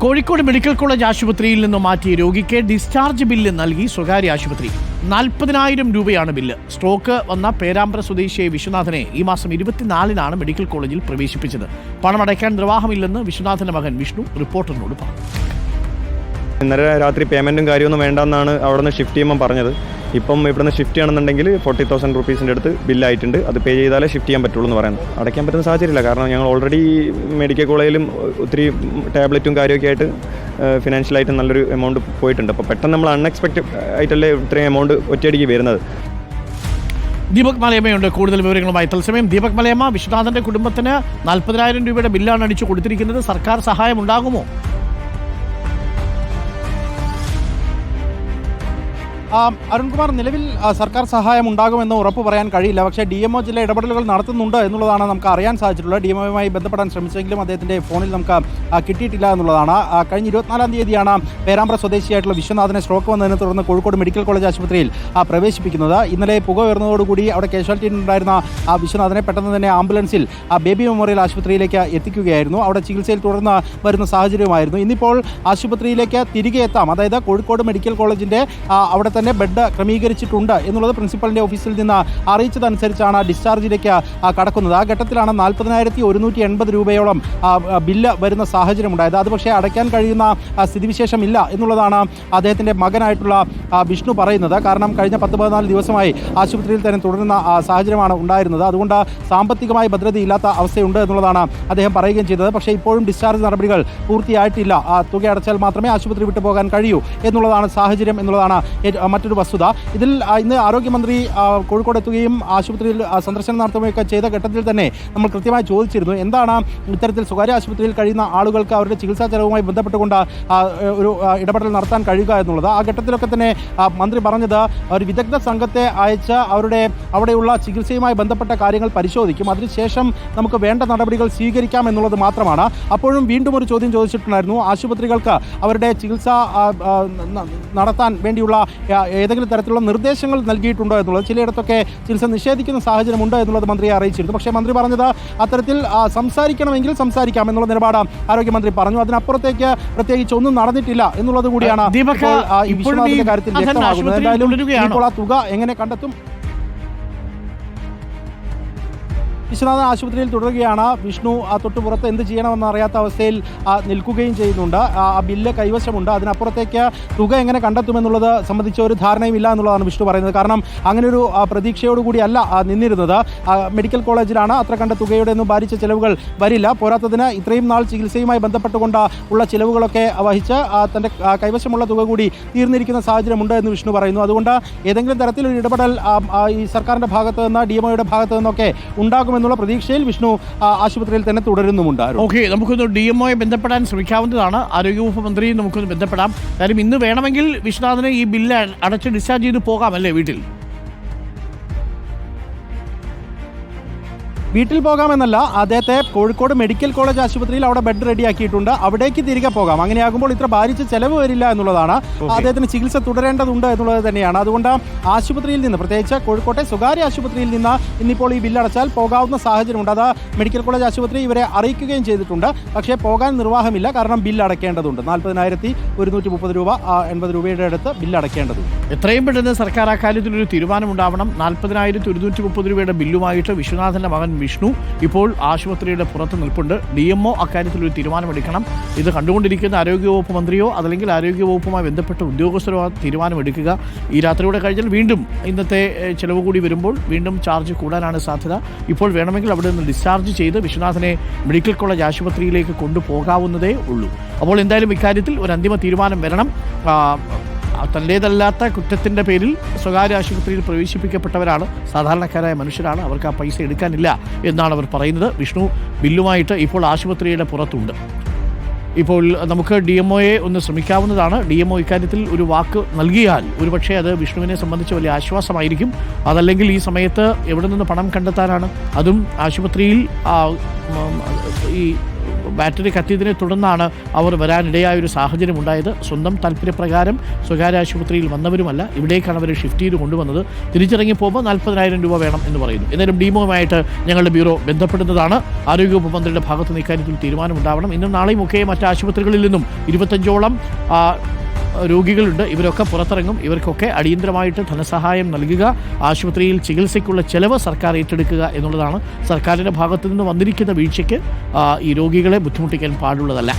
Kozhikode medical college ആശുപത്രിയിൽ നിന്നും മാറ്റിയ രോഗിക്ക് ഡിസ്ചാർജ് ബില്ല് നൽകി സ്വകാര്യ ആശുപത്രി. 40,000 രൂപയാണ് ബില്ല്. സ്ട്രോക്ക് വന്ന പേരാമ്പ്ര സ്വദേശിയായ വിശ്വനാഥനെ ഈ മാസം 24-നാണ് മെഡിക്കൽ കോളേജിൽ പ്രവേശിപ്പിച്ചത്. പണമടയ്ക്കാൻ നിർവാഹമില്ലെന്ന് വിശ്വനാഥന്റെ മകൻ വിഷ്ണു റിപ്പോർട്ടറിനോട് പറഞ്ഞു. ഇന്നലെ രാത്രി പേയ്മെൻറ്റും കാര്യമൊന്നും വേണ്ടെന്നാണ് അവിടെ നിന്ന് ഷിഫ്റ്റ് ചെയ്യുമ്പോൾ പറഞ്ഞത്. ഇപ്പം ഇവിടുന്ന് ഷിഫ്റ്റ് ചെയ്യണമെന്നുണ്ടെങ്കിൽ 40,000 റുപ്പീസിൻ്റെ അടുത്ത് ബില്ലായിട്ടുണ്ട്. അത് പേ ചെയ്താലേ ഷിഫ്റ്റ് ചെയ്യാൻ പറ്റുള്ളൂ എന്ന് പറയുന്നത്. അടയ്ക്കാൻ പറ്റുന്ന സാഹചര്യമില്ല. കാരണം ഞങ്ങൾ ഓൾറെഡി മെഡിക്കൽ കോളേജിലും ഒത്തിരി ടാബ്ലറ്റും കാര്യമൊക്കെ ആയിട്ട് ഫിനാൻഷ്യലായിട്ട് നല്ലൊരു എമൗണ്ട് പോയിട്ടുണ്ട്. അപ്പോൾ പെട്ടെന്ന് നമ്മൾ അൺഎക്സ്പെക്റ്റഡ് ആയിട്ടല്ലേ ഇത്രയും എമൗണ്ട് ഒറ്റയടിക്ക് വരുന്നത്. ദീപക് മലയമ്മയുണ്ട് കൂടുതൽ വിവരങ്ങളുമായി തത്സമയം. ദീപക് മലയമ്മ, വിശ്വനാഥന്റെ കുടുംബത്തിന് 40,000 രൂപയുടെ ബില്ലാണ് അടിച്ചു കൊടുത്തിരിക്കുന്നത്. സർക്കാർ സഹായം ഉണ്ടാകുമോ? അരുൺകുമാർ, നിലവിൽ സർക്കാർ സഹായം ഉണ്ടാകുമെന്ന് ഉറപ്പ് പറയാൻ കഴിയില്ല. പക്ഷേ DMO ചില ഇടപെടലുകൾ നടത്തുന്നുണ്ട് എന്നുള്ളതാണ് നമുക്ക് അറിയാൻ സാധിച്ചിട്ടുള്ളത്. DMOയുമായി ബന്ധപ്പെടാൻ ശ്രമിച്ചെങ്കിലും അദ്ദേഹത്തിൻ്റെ ഫോണിൽ നമുക്ക് കിട്ടിയിട്ടില്ല എന്നുള്ളതാണ്. കഴിഞ്ഞ 24-ാം തീയതിയാണ് പേരാമ്പ്ര സ്വദേശിയായിട്ടുള്ള വിശ്വനാഥനെ സ്ട്രോക്ക് വന്നതിനെ തുടർന്ന് കോഴിക്കോട് മെഡിക്കൽ കോളേജ് ആശുപത്രിയിൽ പ്രവേശിപ്പിക്കുന്നത്. ഇന്നലെ പുക ഉയർന്നതോടുകൂടി അവിടെ കാഷ്വാലിറ്റി ഉണ്ടായിരുന്ന വിശ്വനാഥനെ പെട്ടെന്ന് തന്നെ ആംബുലൻസിൽ ബേബി മെമ്മോറിയൽ ആശുപത്രിയിലേക്ക് എത്തിക്കുകയായിരുന്നു. അവിടെ ചികിത്സയിൽ തുടർന്ന് വരുന്ന സാഹചര്യമായിരുന്നു. ഇന്നിപ്പോൾ ആശുപത്രിയിലേക്ക് തിരികെ എത്താം. അതായത് കോഴിക്കോട് മെഡിക്കൽ കോളേജിൻ്റെ അവിടെ തന്നെ ബെഡ് ക്രമീകരിച്ചിട്ടുണ്ട് എന്നുള്ളത് പ്രിൻസിപ്പലിൻ്റെ ഓഫീസിൽ നിന്ന് അറിയിച്ചതനുസരിച്ചാണ് ഡിസ്ചാർജിലേക്ക് കടക്കുന്നത്. ആ ഘട്ടത്തിലാണ് 40,180 രൂപയോളം ബില്ല് വരുന്ന സാഹചര്യമുണ്ടായത്. അത് പക്ഷേ അടയ്ക്കാൻ കഴിയുന്ന സ്ഥിതിവിശേഷമില്ല എന്നുള്ളതാണ് അദ്ദേഹത്തിൻ്റെ മകനായിട്ടുള്ള വിഷ്ണു പറയുന്നത്. കാരണം കഴിഞ്ഞ 10-14 ദിവസമായി ആശുപത്രിയിൽ തന്നെ തുടരുന്ന സാഹചര്യമാണ് ഉണ്ടായിരുന്നത്. അതുകൊണ്ട് സാമ്പത്തികമായി ഭദ്രതയില്ലാത്ത അവസ്ഥയുണ്ട് എന്നുള്ളതാണ് അദ്ദേഹം പറയുകയും ചെയ്തത്. പക്ഷേ ഇപ്പോഴും ഡിസ്ചാർജ് നടപടികൾ പൂർത്തിയായിട്ടില്ല. തുക അടച്ചാൽ മാത്രമേ ആശുപത്രി വിട്ടു പോകാൻ കഴിയൂ എന്നുള്ളതാണ് സാഹചര്യം എന്നുള്ളതാണ് മറ്റൊരു വസ്തുത. ഇതിൽ ഇന്ന് ആരോഗ്യമന്ത്രി കോഴിക്കോട് എത്തുകയും ആശുപത്രിയിൽ സന്ദർശനം നടത്തുകയൊക്കെ ചെയ്ത ഘട്ടത്തിൽ തന്നെ നമ്മൾ കൃത്യമായി ചോദിച്ചിരുന്നു, എന്താണ് ഇത്തരത്തിൽ സ്വകാര്യ ആശുപത്രിയിൽ കഴിയുന്ന ആളുകൾക്ക് അവരുടെ ചികിത്സാ ചെലവുമായി ബന്ധപ്പെട്ടുകൊണ്ട് ഒരു ഇടപെടൽ നടത്താൻ കഴിയുക എന്നുള്ളത്. ആ ഘട്ടത്തിലൊക്കെ തന്നെ മന്ത്രി പറഞ്ഞത് ഒരു വിദഗ്ധ സംഘത്തെ അയച്ച് അവിടെയുള്ള ചികിത്സയുമായി ബന്ധപ്പെട്ട കാര്യങ്ങൾ പരിശോധിക്കും, അതിനുശേഷം നമുക്ക് വേണ്ട നടപടികൾ സ്വീകരിക്കാം എന്നുള്ളത് മാത്രമാണ്. അപ്പോഴും വീണ്ടും ഒരു ചോദ്യം ചോദിച്ചിട്ടുണ്ടായിരുന്നു, ആശുപത്രികൾക്ക് അവരുടെ ചികിത്സ നടത്താൻ വേണ്ടിയുള്ള ഏതെങ്കിലും തരത്തിലുള്ള നിർദ്ദേശങ്ങൾ നൽകിയിട്ടുണ്ടോ എന്നുള്ളത്. ചിലയിടത്തൊക്കെ ചികിത്സ നിഷേധിക്കുന്ന സാഹചര്യമുണ്ട് എന്നുള്ളത് മന്ത്രിയെ അറിയിച്ചിരുന്നു. പക്ഷേ മന്ത്രി പറഞ്ഞത് അത്തരത്തിൽ സംസാരിക്കണമെങ്കിൽ സംസാരിക്കാം എന്നുള്ള നിലപാട് ആരോഗ്യമന്ത്രി പറഞ്ഞു. അതിനപ്പുറത്തേക്ക് പ്രത്യേകിച്ച് ഒന്നും നടന്നിട്ടില്ല എന്നുള്ളത് കൂടിയാണ് ഈ വിശ്വനാഥിന്റെ കാര്യത്തിൽ വ്യക്തമാകുന്നത്. എന്തായാലും ഇപ്പോൾ ആ തുക എങ്ങനെ കണ്ടെത്തും? വിശ്വനാഥൻ ആശുപത്രിയിൽ തുടരുകയാണ്. വിഷ്ണു തൊട്ടുപുറത്ത് എന്ത് ചെയ്യണമെന്ന് അറിയാത്ത അവസ്ഥയിൽ നിൽക്കുകയും ചെയ്യുന്നുണ്ട്. ആ ബില്ല് കൈവശമുണ്ട്. അതിനപ്പുറത്തേക്ക് തുക എങ്ങനെ കണ്ടെത്തുമെന്നുള്ളത് സംബന്ധിച്ച ഒരു ധാരണയും ഇല്ല എന്നുള്ളതാണ് വിഷ്ണു പറയുന്നത്. കാരണം അങ്ങനെയൊരു പ്രതീക്ഷയോടുകൂടിയല്ല നിന്നിരുന്നത്. മെഡിക്കൽ കോളേജിലാണ്, അത്ര കണ്ട തുകയുടെ ഒന്നും ഭാരിച്ച ചിലവുകൾ വരില്ല. പോരാത്തതിന് ഇത്രയും നാൾ ചികിത്സയുമായി ബന്ധപ്പെട്ടുകൊണ്ട് ഉള്ള ചിലവുകളൊക്കെ വഹിച്ച് തൻ്റെ കൈവശമുള്ള തുക കൂടി തീർന്നിരിക്കുന്ന സാഹചര്യമുണ്ട് എന്ന് വിഷ്ണു പറയുന്നു. അതുകൊണ്ട് ഏതെങ്കിലും തരത്തിലൊരു ഇടപെടൽ ഈ സർക്കാരിൻ്റെ ഭാഗത്ത് നിന്ന് DMOയുടെ ഭാഗത്ത് നിന്നൊക്കെ ഉണ്ടാകുമെന്നുള്ള പ്രതീക്ഷയിൽ വിഷ്ണു ആശുപത്രിയിൽ തന്നെ തുടരുന്നുമുണ്ട്. ഓക്കെ, നമുക്കൊന്ന് DMOയെ ബന്ധപ്പെടാൻ ശ്രമിക്കാവുന്നതാണ്. ആരോഗ്യവകുപ്പ് മന്ത്രിയും നമുക്കൊന്ന് ബന്ധപ്പെടാം. കാര്യം ഇന്ന് വേണമെങ്കിൽ വിശ്വനാഥനെ ഈ ബില്ല് അടച്ച് ഡിസ്ചാർജ് ചെയ്ത് പോകാമല്ലേ വീട്ടിൽ? വീട്ടിൽ പോകാമെന്നല്ല, അദ്ദേഹത്തെ കോഴിക്കോട് മെഡിക്കൽ കോളേജ് ആശുപത്രിയിൽ അവിടെ ബെഡ് റെഡിയാക്കിയിട്ടുണ്ട്, അവിടേക്ക് തിരികെ പോകാം. അങ്ങനെയാകുമ്പോൾ ഇത്ര ഭാരിച്ച ചെലവ് വരില്ല എന്നുള്ളതാണ്. അദ്ദേഹത്തിന് ചികിത്സ തുടരേണ്ടതുണ്ട് എന്നുള്ളത് തന്നെയാണ്. അതുകൊണ്ട് ആശുപത്രിയിൽ നിന്ന്, പ്രത്യേകിച്ച് കോഴിക്കോട്ടെ സ്വകാര്യ ആശുപത്രിയിൽ നിന്ന് ഇന്നിപ്പോൾ ഈ ബില്ലടച്ചാൽ പോകാവുന്ന സാഹചര്യമുണ്ട്. അത് മെഡിക്കൽ കോളേജ് ആശുപത്രി ഇവരെ അറിയിക്കുകയും ചെയ്തിട്ടുണ്ട്. പക്ഷേ പോകാൻ നിർവാഹമില്ല. കാരണം ബില്ല് അടയ്ക്കേണ്ടതുണ്ട്. 40,130 രൂപ, 80 രൂപയുടെ അടുത്ത് ബില്ല് അടയ്ക്കേണ്ടതുണ്ട്. എത്രയും പെട്ടെന്ന് സർക്കാർ അക്കാര്യത്തിലൊരു തീരുമാനമുണ്ടാവണം. 40,130 രൂപയുടെ ബില്ലുമായിട്ട് വിശ്വനാഥന്റെ മകൻ വിഷ്ണു ഇപ്പോൾ ആശുപത്രിയുടെ പുറത്ത് നിൽപ്പുണ്ട്. DMO അക്കാര്യത്തിലൊരു തീരുമാനമെടുക്കണം. ഇത് കണ്ടുകൊണ്ടിരിക്കുന്ന ആരോഗ്യവകുപ്പ് മന്ത്രിയോ അതല്ലെങ്കിൽ ആരോഗ്യവകുപ്പുമായി ബന്ധപ്പെട്ട ഉദ്യോഗസ്ഥരോ തീരുമാനമെടുക്കുക. ഈ രാത്രിയോടെ കഴിഞ്ഞാൽ വീണ്ടും ഇന്നത്തെ ചിലവ് കൂടി വരുമ്പോൾ വീണ്ടും ചാർജ് കൂടാനാണ് സാധ്യത. ഇപ്പോൾ വേണമെങ്കിൽ അവിടെ നിന്ന് ഡിസ്ചാർജ് ചെയ്ത് വിശ്വനാഥനെ മെഡിക്കൽ കോളേജ് ആശുപത്രിയിലേക്ക് കൊണ്ടുപോകാവുന്നതേ ഉള്ളൂ. അപ്പോൾ എന്തായാലും ഇക്കാര്യത്തിൽ ഒരു അന്തിമ തീരുമാനം വരണം. തൻ്റേതല്ലാത്ത കുറ്റത്തിൻ്റെ പേരിൽ സ്വകാര്യ ആശുപത്രിയിൽ പ്രവേശിപ്പിക്കപ്പെട്ടവരാണ്, സാധാരണക്കാരായ മനുഷ്യരാണ്, അവർക്ക് ആ പൈസ എടുക്കാനില്ല എന്നാണ് അവർ പറയുന്നത്. വിഷ്ണു ബില്ലുമായിട്ട് ഇപ്പോൾ ആശുപത്രിയുടെ പുറത്തുണ്ട്. ഇപ്പോൾ നമുക്ക് DMOയെ ഒന്ന് ശ്രമിക്കാവുന്നതാണ്. DMO ഇക്കാര്യത്തിൽ ഒരു വാക്ക് നൽകിയാൽ ഒരുപക്ഷെ അത് വിഷ്ണുവിനെ സംബന്ധിച്ച് വലിയ ആശ്വാസമായിരിക്കും. അതല്ലെങ്കിൽ ഈ സമയത്ത് എവിടെ നിന്ന് പണം കണ്ടെത്താനാണ്? അതും ആശുപത്രിയിൽ ഈ ബാറ്ററി കത്തിയതിനെ തുടർന്നാണ് അവർ വരാനിടയായ ഒരു സാഹചര്യം ഉണ്ടായത്. സ്വന്തം താല്പര്യപ്രകാരം സ്വകാര്യ ആശുപത്രിയിൽ വന്നവരുമല്ല, ഇവിടേക്കാണ് അവർ ഷിഫ്റ്റ് ചെയ്ത് കൊണ്ടുവന്നത്. തിരിച്ചിറങ്ങി പോകുമ്പോൾ 40,000 രൂപ വേണം എന്ന് പറയുന്നു. എന്നാലും ഡിഎംഒയുമായിട്ട് ഞങ്ങളുടെ ബ്യൂറോ ബന്ധപ്പെടുന്നതാണ്. ആരോഗ്യവകുപ്പ് മന്ത്രിയുടെ ഭാഗത്ത് നിന്ന് ഇക്കാര്യത്തിൽ തീരുമാനമുണ്ടാവണം. ഇന്നും നാളെയും ഒക്കെ മറ്റ് ആശുപത്രികളിൽ നിന്നും 25ഓളം രോഗികളുണ്ട്. ഇവരൊക്കെ പുറത്തിറങ്ങും. ഇവർക്കൊക്കെ അടിയന്തരമായിട്ട് ധനസഹായം നൽകുക, ആശുപത്രിയിൽ ചികിത്സയ്ക്കുള്ള ചെലവ് സർക്കാർ ഏറ്റെടുക്കുക എന്നുള്ളതാണ് സർക്കാരിൻ്റെ ഭാഗത്തു നിന്ന് വന്നിരിക്കുന്ന വീഴ്ചയ്ക്ക് ഈ രോഗികളെ ബുദ്ധിമുട്ടിക്കാൻ പാടുള്ളതല്ല.